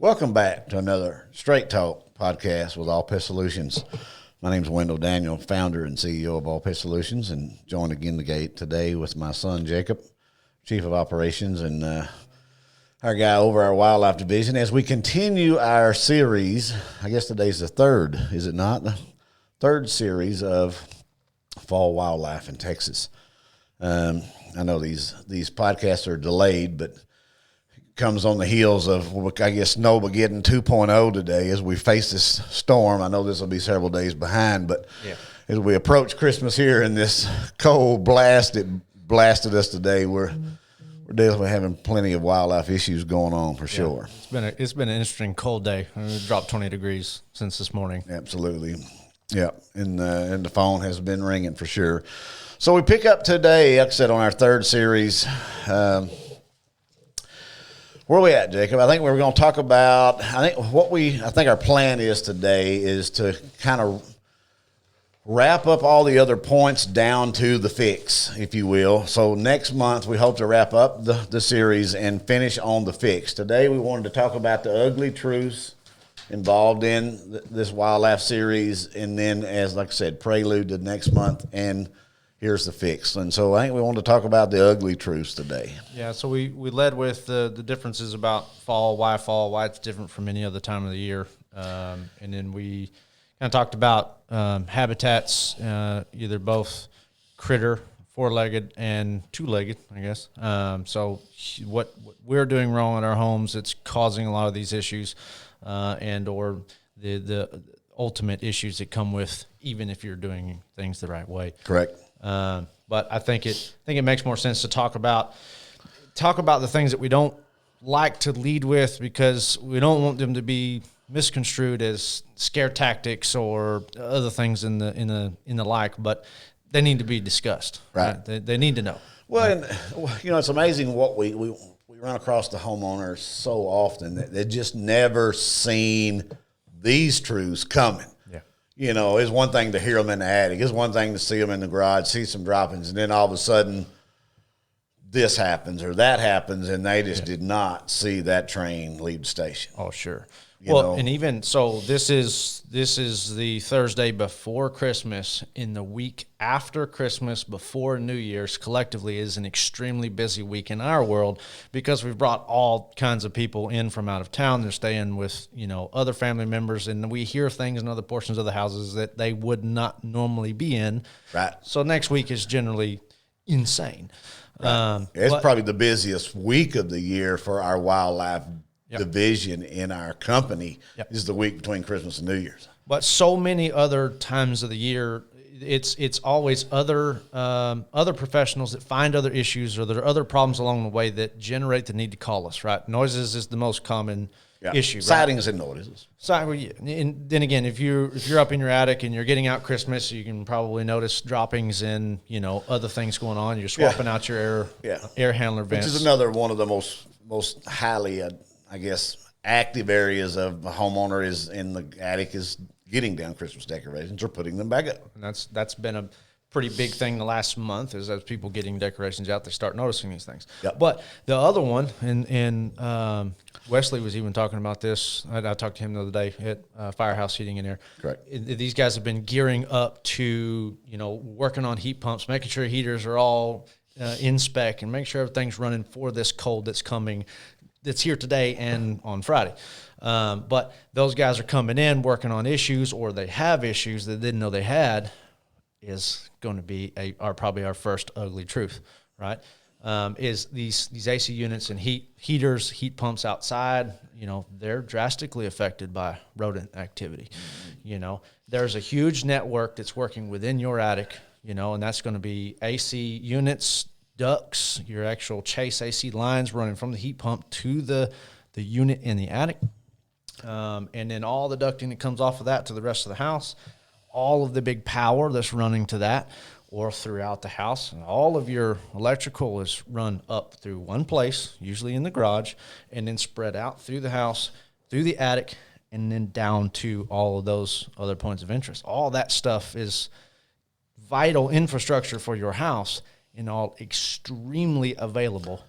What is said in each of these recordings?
Welcome back to another Straight Talk podcast with All Pest Solutions. My name is Wendell Daniel, founder and CEO of All Pest Solutions, and joined again today with my son Jacob, Chief of Operations, and our guy over our wildlife division as we continue our series. I guess today's the third, is it not? The third series of fall wildlife in Texas. I know these podcasts are delayed, but comes on the heels of, I guess, NOVA getting 2.0 today as we face this storm. I know this will be several days behind, but as we approach Christmas here and this cold blast that blasted us today, we're definitely having plenty of wildlife issues going on for sure. It's been an interesting cold day. It dropped 20 degrees since this morning. Absolutely. Yeah, and the phone has been ringing for sure. So we pick up today, like I said, on our third series. Where are we at, Jacob? I think we're going to talk about, I think our plan is today is to kind of wrap up all the other points down to the fix, if you will. So next month, we hope to wrap up the series and finish on the fix. Today, we wanted to talk about the ugly truths involved in this wildlife series, and then, like I said, prelude to next month, and here's the fix. And so I think we want to talk about the ugly truths today. Yeah, so we led with the differences about fall, why it's different from any other time of the year. And then we kind of talked about habitats, either both critter, four-legged, and two-legged, I guess. So what we're doing wrong in our homes, it's causing a lot of these issues, and or the ultimate issues that come with even if you're doing things the right way. Correct. But I think it makes more sense to talk about the things that we don't like to lead with, because we don't want them to be misconstrued as scare tactics or other things in the like. But they need to be discussed. Right. They need to know. Well, and, it's amazing what we run across the homeowners so often that they've just never seen these truths coming. It's one thing to hear them in the attic. It's one thing to see them in the garage, see some droppings, and then all of a sudden this happens or that happens, and they just did not see that train leave the station. Oh, sure. And even so, this is the Thursday before Christmas. In the week after Christmas, before New Year's, collectively is an extremely busy week in our world, because we've brought all kinds of people in from out of town. They're staying with, other family members, and we hear things in other portions of the houses that they would not normally be in. Right. So next week is generally insane. Right. It's probably the busiest week of the year for our wildlife division in our company. Is the week between Christmas and New Year's. But so many other times of the year, it's always other professionals that find other issues, or there are other problems along the way that generate the need to call us. Right, noises is the most common issue. Sightings and noises. And then again, if you're up in your attic and you're getting out Christmas, you can probably notice droppings and other things going on. You're swapping out your air handler vents, which is another one of the most highly I guess active areas of a homeowner is in the attic is getting down Christmas decorations or putting them back up. And that's been a pretty big thing the last month, is as people getting decorations out, they start noticing these things. Yep. But the other one, and Wesley was even talking about this. I talked to him the other day at Firehouse Heating and Air. Correct. These guys have been gearing up to, working on heat pumps, making sure heaters are all in spec, and make sure everything's running for this cold that's coming, that's here today and on Friday. But those guys are coming in, working on issues, or they have issues that they didn't know they had, is going to be probably our first ugly truth, right? Is these AC units and heaters, heat pumps outside, they're drastically affected by rodent activity. There's a huge network that's working within your attic, and that's going to be AC units, ducts, your actual chase AC lines running from the heat pump to the unit in the attic, and then all the ducting that comes off of that to the rest of the house, all of the big power that's running to that or throughout the house, and all of your electrical is run up through one place, usually in the garage, and then spread out through the house, through the attic, and then down to all of those other points of interest. All that stuff is vital infrastructure for your house, and all extremely available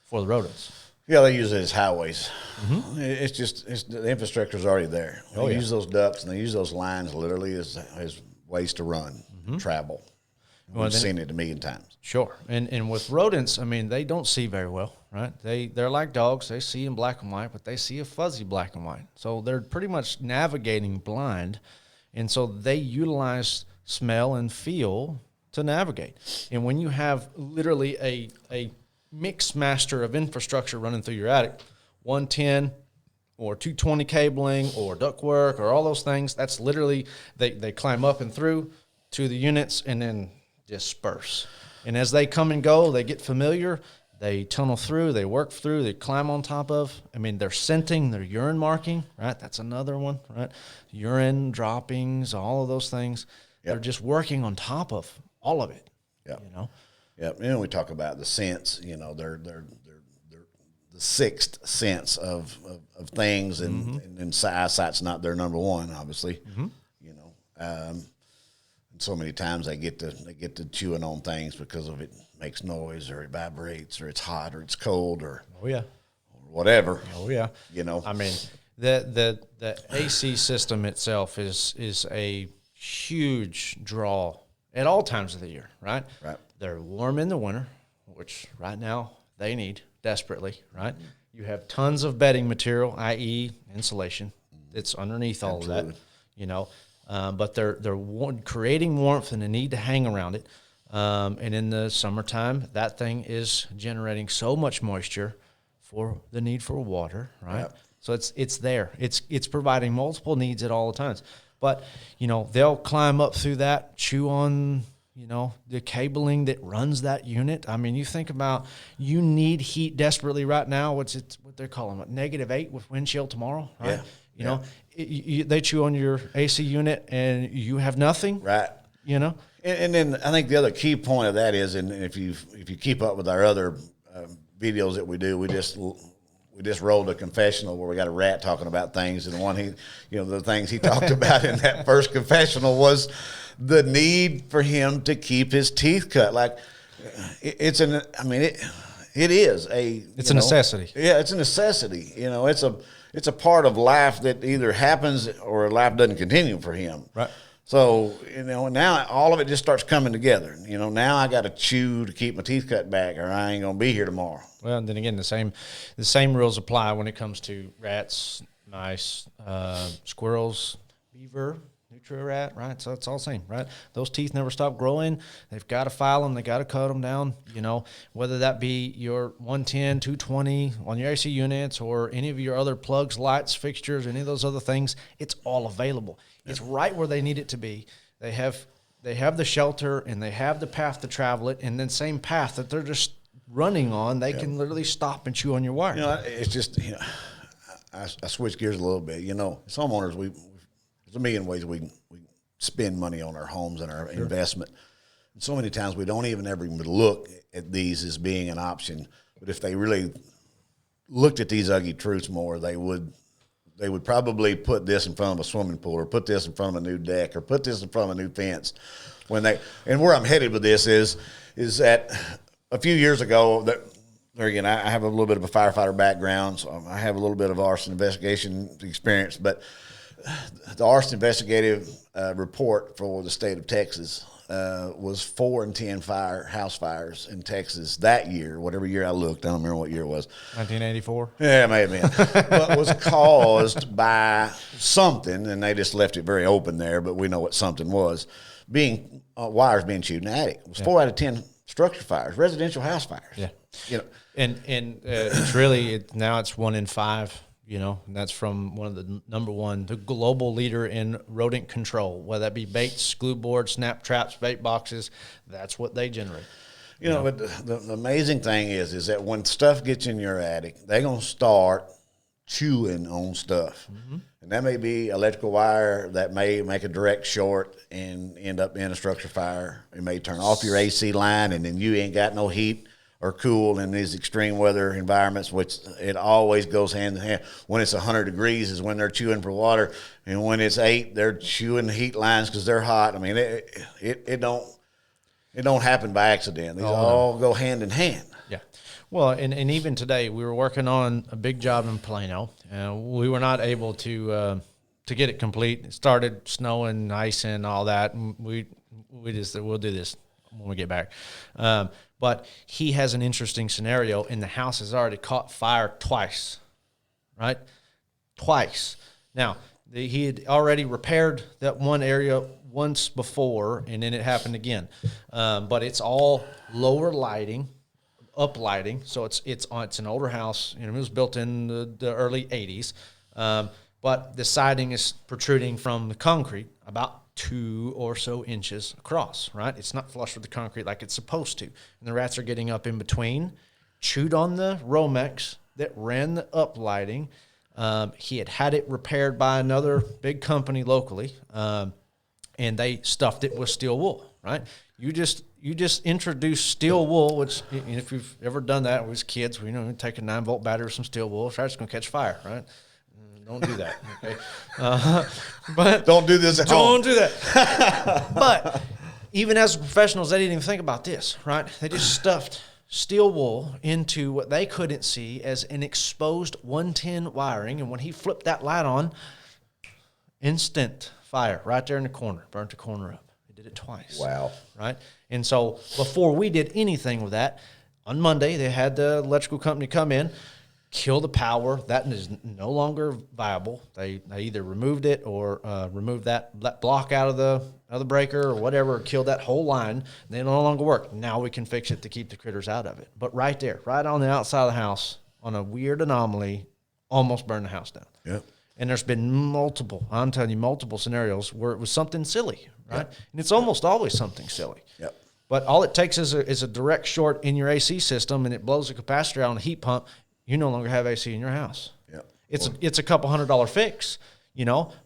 for the rodents. Yeah, they use it as highways. It's the infrastructure's already there. They use those ducts and they use those lines literally as ways to run, travel. We've seen it a million times. Sure. And with rodents, I mean, they don't see very well, right? They're like dogs. They see in black and white, but they see a fuzzy black and white. So they're pretty much navigating blind. And so they utilize smell and feel to navigate. And when you have literally a mix master of infrastructure running through your attic, 110 or 220 cabling or ductwork or all those things, that's literally, they climb up and through to the units and then disperse. And as they come and go, they get familiar, they tunnel through, they work through, they climb on top of. I mean, they're scenting, they're urine marking, right? That's another one, right? Urine droppings, all of those things. Yep. They're just working on top of all of it. Yeah. You know? Yeah. And we talk about the sense, they're the sixth sense of things, and eyesight's not their number one, obviously. And so many times they get to chewing on things because of it makes noise or it vibrates or it's hot or it's cold or whatever. I mean, the AC system itself is a huge draw at all times of the year, right? Right. They're warm in the winter, which right now they need desperately, right? You have tons of bedding material, i.e. insulation. It's underneath all of that, but they're creating warmth and a need to hang around it. And in the summertime, that thing is generating so much moisture for the need for water, right? Yep. So it's there. It's providing multiple needs at all the times. But, they'll climb up through that, chew on, the cabling that runs that unit. I mean, you think about, you need heat desperately right now. What they're calling it, -8 with wind chill tomorrow, right? Yeah. They chew on your AC unit and you have nothing. Right. And then I think the other key point of that is, and if you keep up with our other videos that we do, we just rolled a confessional where we got a rat talking about things, and the things he talked about in that first confessional was the need for him to keep his teeth cut. Like it is a necessity. Yeah, it's a necessity. It's a part of life that either happens or life doesn't continue for him. Right. So, now all of it just starts coming together. Now I got to chew to keep my teeth cut back or I ain't going to be here tomorrow. Well, and then again, the same rules apply when it comes to rats, mice, squirrels, beaver, nutria-rat, right? So it's all the same, right? Those teeth never stop growing. They've got to file them. They got to cut them down, whether that be your 110, 220 on your AC units or any of your other plugs, lights, fixtures, any of those other things. It's all available. It's right where they need it to be. They have the shelter and they have the path to travel it, and then same path that they're just running on, they can literally stop and chew on your wire. It's just, I switch gears a little bit. As homeowners, there's a million ways we spend money on our homes and our investment. And so many times we don't even ever look at these as being an option. But if they really looked at these ugly truths more, they would probably put this in front of a swimming pool or put this in front of a new deck or put this in front of a new fence. And where I'm headed with this is that a few years ago, there again, I have a little bit of a firefighter background, so I have a little bit of arson investigation experience, but the arson investigative report for the state of Texas was 4 in 10 house fires in Texas that year, whatever year I looked. I don't remember what year it was. 1984? Yeah, it may have been. But was caused by something, and they just left it very open there, but we know what something was. Wires being chewed in the attic. It was 4 out of 10 structure fires, residential house fires. Yeah. And it's really, now it's 1 in 5. And that's from one of the global leader in rodent control, whether that be baits, glue boards, snap traps, bait boxes. That's what they generate. But the amazing thing is that when stuff gets in your attic, they're going to start chewing on stuff. Mm-hmm. And that may be electrical wire that may make a direct short and end up in a structure fire. It may turn off your AC line, and then you ain't got no heat or cool in these extreme weather environments, which it always goes hand in hand. When it's 100 degrees is when they're chewing for water, and when it's 8, they're chewing the heat lines because they're hot. I mean, it don't happen by accident. These all go hand in hand. Yeah. Well, and even today, we were working on a big job in Plano, and we were not able to get it complete. It started snowing, icing, all that, and we just said, we'll do this when we get back. But he has an interesting scenario, and the house has already caught fire twice, right? Twice. Now, he had already repaired that one area once before, and then it happened again. But it's all lower lighting, up lighting. So it's an older house. You know, it was built in the early 80s. But the siding is protruding from the concrete about 2 or so inches across, right? It's not flush with the concrete like it's supposed to. And the rats are getting up in between, chewed on the Romex that ran the up lighting. He had it repaired by another big company locally, and they stuffed it with steel wool, right? You just introduce steel wool, which, if you've ever done that with kids, we take a 9-volt battery with some steel wool, it's going to catch fire, right? Don't do that, okay? But Don't do this at home. Don't do that. But even as professionals, they didn't even think about this, right? They just stuffed steel wool into what they couldn't see as an exposed 110 wiring, and when he flipped that light on, instant fire right there in the corner, burnt the corner up. He did it twice. Wow. Right? And so before we did anything with that, on Monday, they had the electrical company come in, kill the power. That is no longer viable. They either removed it or removed that block out of the breaker or whatever, or killed that whole line. They no longer work. Now we can fix it to keep the critters out of it. But right there, right on the outside of the house, on a weird anomaly, almost burned the house down. Yep. And there's been multiple scenarios where it was something silly, right? Yep. And it's almost always something silly. Yep. But all it takes is a direct short in your AC system, and it blows the capacitor out on a heat pump. You no longer have AC in your house. Yep. It's a couple $100 fix,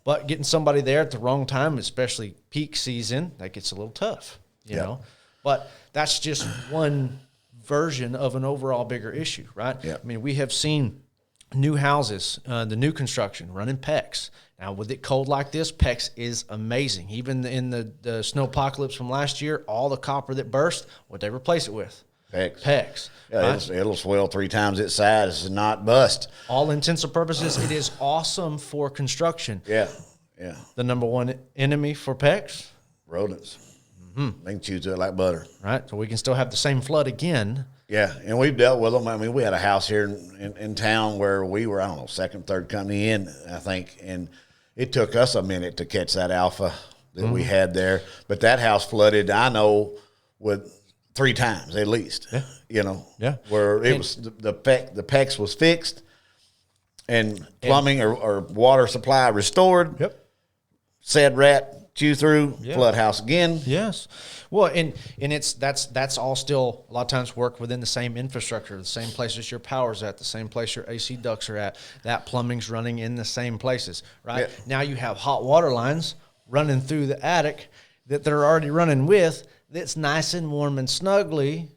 but getting somebody there at the wrong time, especially peak season, that gets a little tough, you know. But that's just one version of an overall bigger issue, right? Yep. I mean, we have seen new houses, the new construction, running PEX. Now, with it cold like this, PEX is amazing. Even in the snowpocalypse from last year, all the copper that burst, what they replace it with? PEX. Yeah, right? It'll swell 3 times its size and not bust. All intents and purposes, it is awesome for construction. Yeah. The number one enemy for PEX? Rodents. Mm-hmm. They can chew to it like butter. Right, so we can still have the same flood again. Yeah, and we've dealt with them. I mean, we had a house here in town where we were, second, third company in, I think, and it took us a minute to catch that alpha that we had there. But that house flooded, I know, with 3 times at least. Yeah. Where it was the PEX was fixed and plumbing or water supply restored. Yep. Said rat chew through, flood house again. Yes. Well, and that's all still a lot of times work within the same infrastructure, the same places your power's at, the same place your AC ducts are at. That plumbing's running in the same places, right? Yeah. Now you have hot water lines running through the attic that they're already running with. That's nice and warm and snuggly,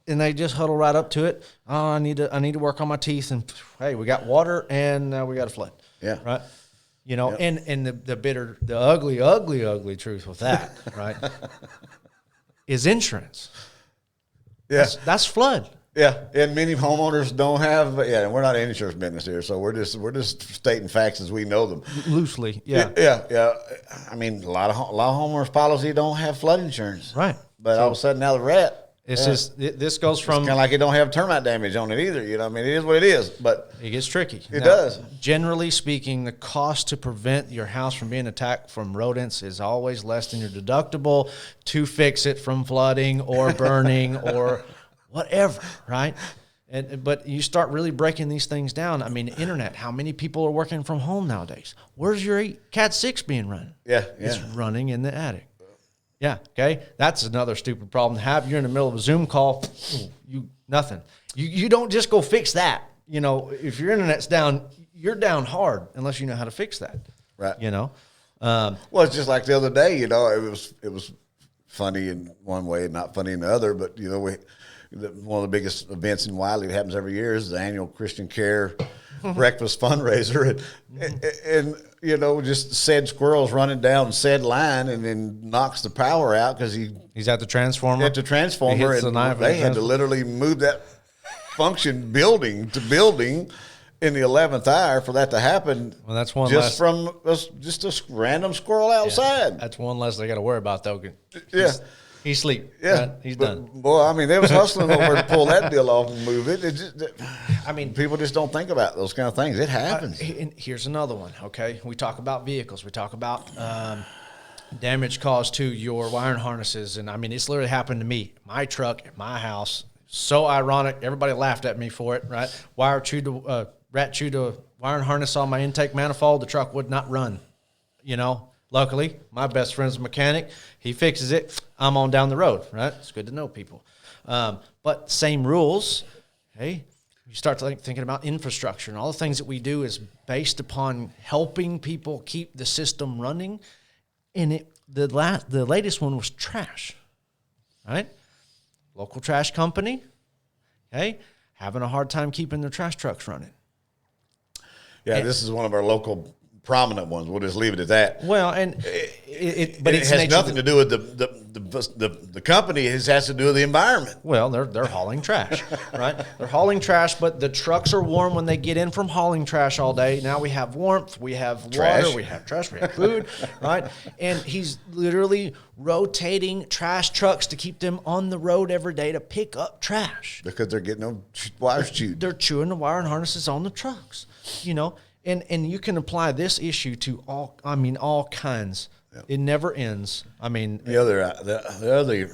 and they just huddle right up to it. Oh, I need to work on my teeth, and hey, we got water, and now we got a flood. Yeah, right. And the ugly truth with that, right, is insurance. Yeah, that's flood. Yeah, and many homeowners don't have. Yeah, we're not an insurance business here, so we're just stating facts as we know them loosely. Yeah. I mean, a lot of homeowners policy don't have flood insurance, right? But all of a sudden now the rat. This goes from kind of like it don't have termite damage on it either. I mean, it is what it is, but it gets tricky. It does. Generally speaking, the cost to prevent your house from being attacked from rodents is always less than your deductible to fix it from flooding or burning or whatever, right? But you start really breaking these things down. I mean, the internet, how many people are working from home nowadays? Where's your Cat 6 being run? Yeah. It's running in the attic. Yeah, okay? That's another stupid problem to have. You're in the middle of a Zoom call, nothing. You don't just go fix that. If your internet's down, you're down hard unless you know how to fix that. Right. Well, it's just like the other day, it was funny in one way and not funny in the other, but, one of the biggest events in Wylie that happens every year is the annual Christian Care breakfast fundraiser. And just said squirrels running down said line and then knocks the power out because he's at the transformer. And they had to literally move that function building to building in the 11th hour for that to happen. Well, that's one just from just a random squirrel outside. Yeah, that's one less they got to worry about, though. He's asleep. Yeah, right? He's done. Boy, I mean, they was hustling over to pull that deal off and move it. I mean, people just don't think about those kind of things. It happens. Here's another one. Okay, we talk about vehicles. We talk about damage caused to your wiring harnesses, and I mean, it's literally happened to me. My truck at my house. So ironic. Everybody laughed at me for it. Right? Rat chewed a wiring harness on my intake manifold. The truck would not run. Luckily, my best friend's a mechanic. He fixes it. I'm on down the road, right? It's good to know people. But same rules. Hey, you start thinking about infrastructure, and all the things that we do is based upon helping people keep the system running. And the latest one was trash, right? Local trash company, okay, having a hard time keeping their trash trucks running. Yeah, this is one of our local prominent ones. We'll just leave it at that. Well, and it has nothing to do with the company. It has to do with the environment. Well, they're hauling trash, right? They're hauling trash, but the trucks are warm when they get in from hauling trash all day. Now we have warmth, we have trash. Water, we have trash, we have food, right? And he's literally rotating trash trucks to keep them on the road every day to pick up trash. Because they're getting them wires chewed. They're chewing the wire and harnesses on the trucks, And you can apply this issue to all kinds. Yep. It never ends. I mean, the other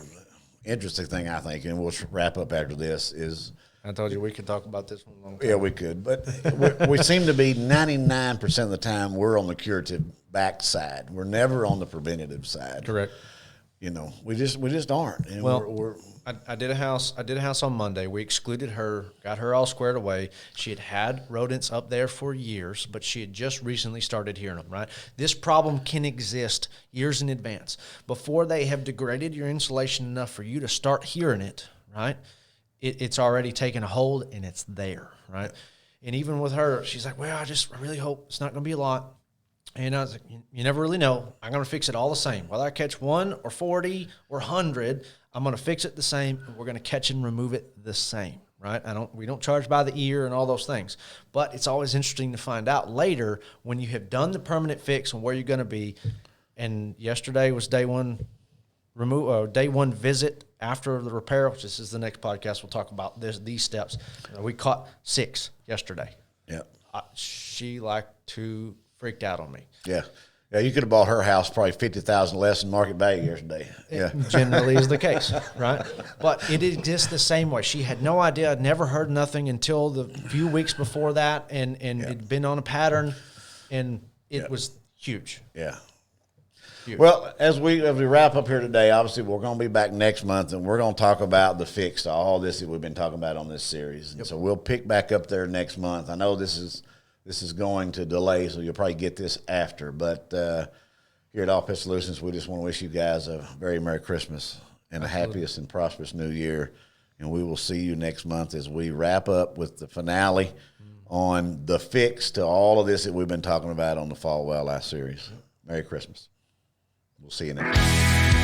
interesting thing I think, and we'll wrap up after this, is I told you we could talk about this one long time. Yeah, we could, but we seem to be 99% of the time we're on the curative backside. We're never on the preventative side. Correct. We just aren't. And well, I did a house on Monday. We excluded her, got her all squared away. She had rodents up there for years, but she had just recently started hearing them, right? This problem can exist years in advance. Before they have degraded your insulation enough for you to start hearing it, right? It's already taken a hold and it's there, right? And even with her, she's like, well, I really hope it's not going to be a lot. And I was like, you never really know. I'm going to fix it all the same. Whether I catch 1 or 40 or 100, I'm going to fix it the same, and we're going to catch and remove it the same, right? We don't charge by the ear and all those things. But it's always interesting to find out later when you have done the permanent fix and where you're going to be. And yesterday was day one visit after the repair, which this is the next podcast. We'll talk about these steps. We caught 6 yesterday. Yeah. She freaked out on me. Yeah. Yeah, you could have bought her house probably $50,000 less than market value yesterday. Yeah, it generally is the case, right? But it exists the same way. She had no idea. I'd never heard nothing until the few weeks before that, and it'd been on a pattern, and it was huge. Yeah. Huge. Well, as we wrap up here today, obviously we're going to be back next month, and we're going to talk about the fix to all this that we've been talking about on this series. And so we'll pick back up there next month. I know this is going to delay, so you'll probably get this after. But here at All Pest Solutions, we just want to wish you guys a very Merry Christmas and a happiest and prosperous New Year. And we will see you next month as we wrap up with the finale on the fix to all of this that we've been talking about on the Fall Wildlife series. Merry Christmas. We'll see you next time.